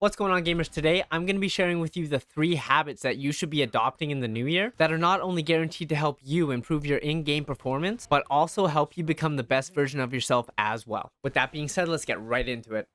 What's going on, gamers? Today I'm going to be sharing with you the 3 habits that you should be adopting in the new year that are not only guaranteed to help you improve your in-game performance, but also help you become the best version of yourself as well. With that being said, let's get right into it.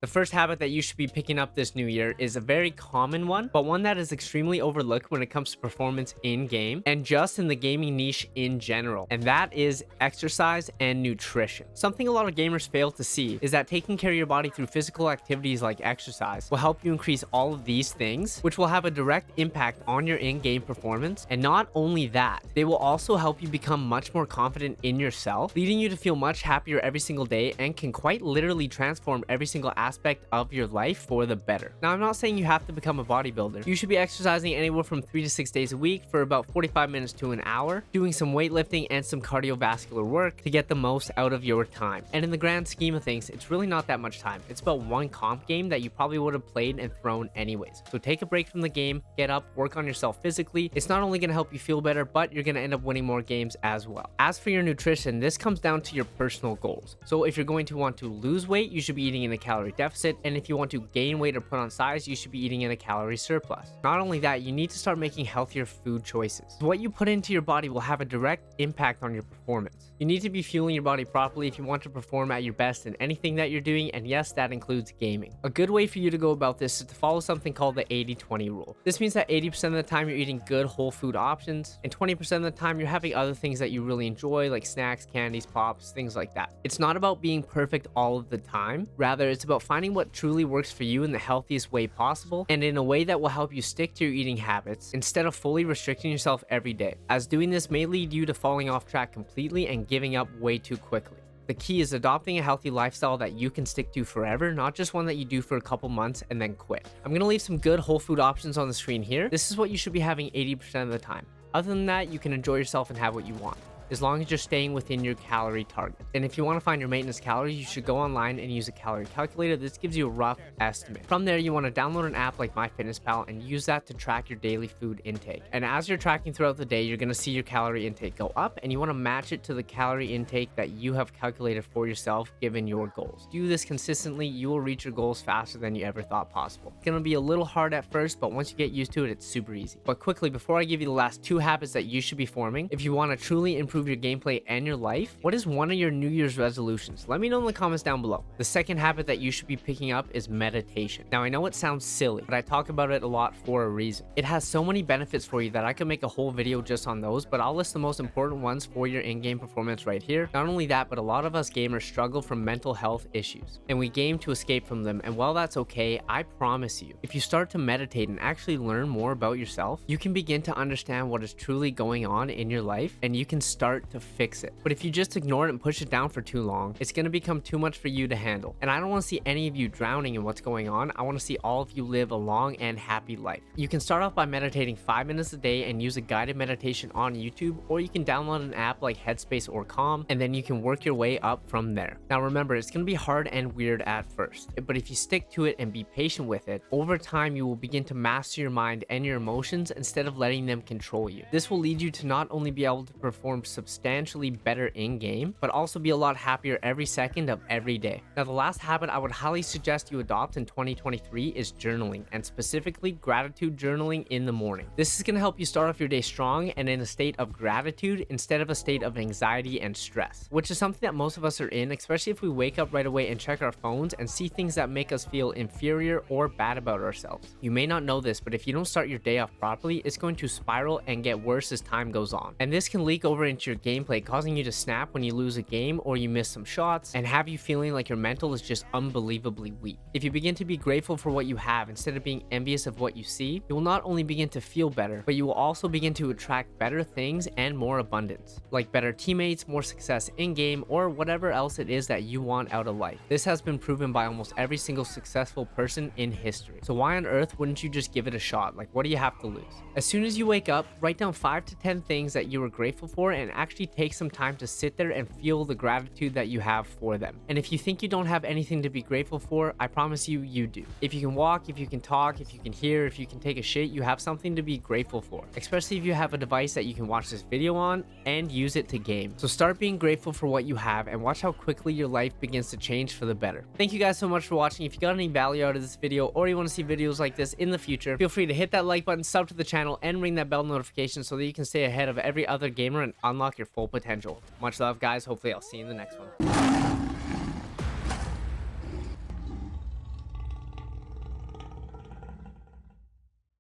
The first habit that you should be picking up this new year is a very common one, but one that is extremely overlooked when it comes to performance in game and just in the gaming niche in general. And that is exercise and nutrition. Something a lot of gamers fail to see is that taking care of your body through physical activities like exercise will help you increase all of these things, which will have a direct impact on your in-game performance. And not only that, they will also help you become much more confident in yourself, leading you to feel much happier every single day and can quite literally transform every single aspect of your life for the better. Now, I'm not saying you have to become a bodybuilder. You should be exercising anywhere from 3 to 6 days a week for about 45 minutes to an hour, doing some weightlifting and some cardiovascular work to get the most out of your time. And in the grand scheme of things, it's really not that much time. It's about one comp game that you probably would have played and thrown anyways. So take a break from the game, get up, work on yourself physically. It's not only going to help you feel better, but you're going to end up winning more games as well. As for your nutrition, this comes down to your personal goals. So if you're going to want to lose weight, you should be eating in a calorie deficit, and if you want to gain weight or put on size, you should be eating in a calorie surplus. Not only that, you need to start making healthier food choices. What you put into your body will have a direct impact on your performance. You need to be fueling your body properly if you want to perform at your best in anything that you're doing, and yes, that includes gaming. A good way for you to go about this is to follow something called the 80-20 rule. This means that 80% of the time you're eating good whole food options, and 20% of the time you're having other things that you really enjoy, like snacks, candies, pops, things like that. It's not about being perfect all of the time. Rather, it's about finding what truly works for you in the healthiest way possible and in a way that will help you stick to your eating habits instead of fully restricting yourself every day, as doing this may lead you to falling off track completely and giving up way too quickly. The key is adopting a healthy lifestyle that you can stick to forever, not just one that you do for a couple months and then quit. I'm going to leave some good whole food options on the screen here. This is what you should be having 80% of the time. Other than that, you can enjoy yourself and have what you want, as long as you're staying within your calorie target. And if you want to find your maintenance calories, you should go online and use a calorie calculator. This gives you a rough estimate. From there, you want to download an app like MyFitnessPal and use that to track your daily food intake. And as you're tracking throughout the day, you're going to see your calorie intake go up, and you want to match it to the calorie intake that you have calculated for yourself given your goals. Do this consistently, you will reach your goals faster than you ever thought possible. It's going to be a little hard at first, but once you get used to it, it's super easy. But quickly, before I give you the last 2 habits that you should be forming, if you want to truly improve your gameplay and your life, what is one of your New Year's resolutions? Let me know in the comments down below. The second habit that you should be picking up is meditation. Now, I know it sounds silly, but I talk about it a lot for a reason. It has so many benefits for you that I could make a whole video just on those, but I'll list the most important ones for your in-game performance right here. Not only that, but a lot of us gamers struggle from mental health issues, and we game to escape from them. And while that's okay, I promise you, if you start to meditate and actually learn more about yourself, you can begin to understand what is truly going on in your life, and you can start to fix it. But if you just ignore it and push it down for too long, it's going to become too much for you to handle. And I don't want to see any of you drowning in what's going on. I want to see all of you live a long and happy life. You can start off by meditating 5 minutes a day and use a guided meditation on YouTube, or you can download an app like Headspace or Calm, and then you can work your way up from there. Now remember, it's going to be hard and weird at first, but if you stick to it and be patient with it, over time you will begin to master your mind and your emotions instead of letting them control you. This will lead you to not only be able to perform substantially better in game, but also be a lot happier every second of every day. Now, the last habit I would highly suggest you adopt in 2023 is journaling, and specifically gratitude journaling in the morning. This is going to help you start off your day strong and in a state of gratitude instead of a state of anxiety and stress, which is something that most of us are in, especially if we wake up right away and check our phones and see things that make us feel inferior or bad about ourselves. You may not know this, but if you don't start your day off properly, it's going to spiral and get worse as time goes on. And this can leak over into your gameplay, causing you to snap when you lose a game or you miss some shots, and have you feeling like your mental is just unbelievably weak. If you begin to be grateful for what you have instead of being envious of what you see, you will not only begin to feel better, but you will also begin to attract better things and more abundance, like better teammates, more success in-game, or whatever else it is that you want out of life. This has been proven by almost every single successful person in history. So why on earth wouldn't you just give it a shot? Like, what do you have to lose? As soon as you wake up, write down 5 to 10 things that you are grateful for and actually take some time to sit there and feel the gratitude that you have for them. And if you think you don't have anything to be grateful for, I promise you, you do. If you can walk, if you can talk, if you can hear, if you can take a shit, you have something to be grateful for. Especially if you have a device that you can watch this video on and use it to game. So start being grateful for what you have and watch how quickly your life begins to change for the better. Thank you guys so much for watching. If you got any value out of this video or you want to see videos like this in the future, feel free to hit that like button, sub to the channel, and ring that bell notification so that you can stay ahead of every other gamer and unlock your full potential. Much love, guys. Hopefully I'll see you in the next one.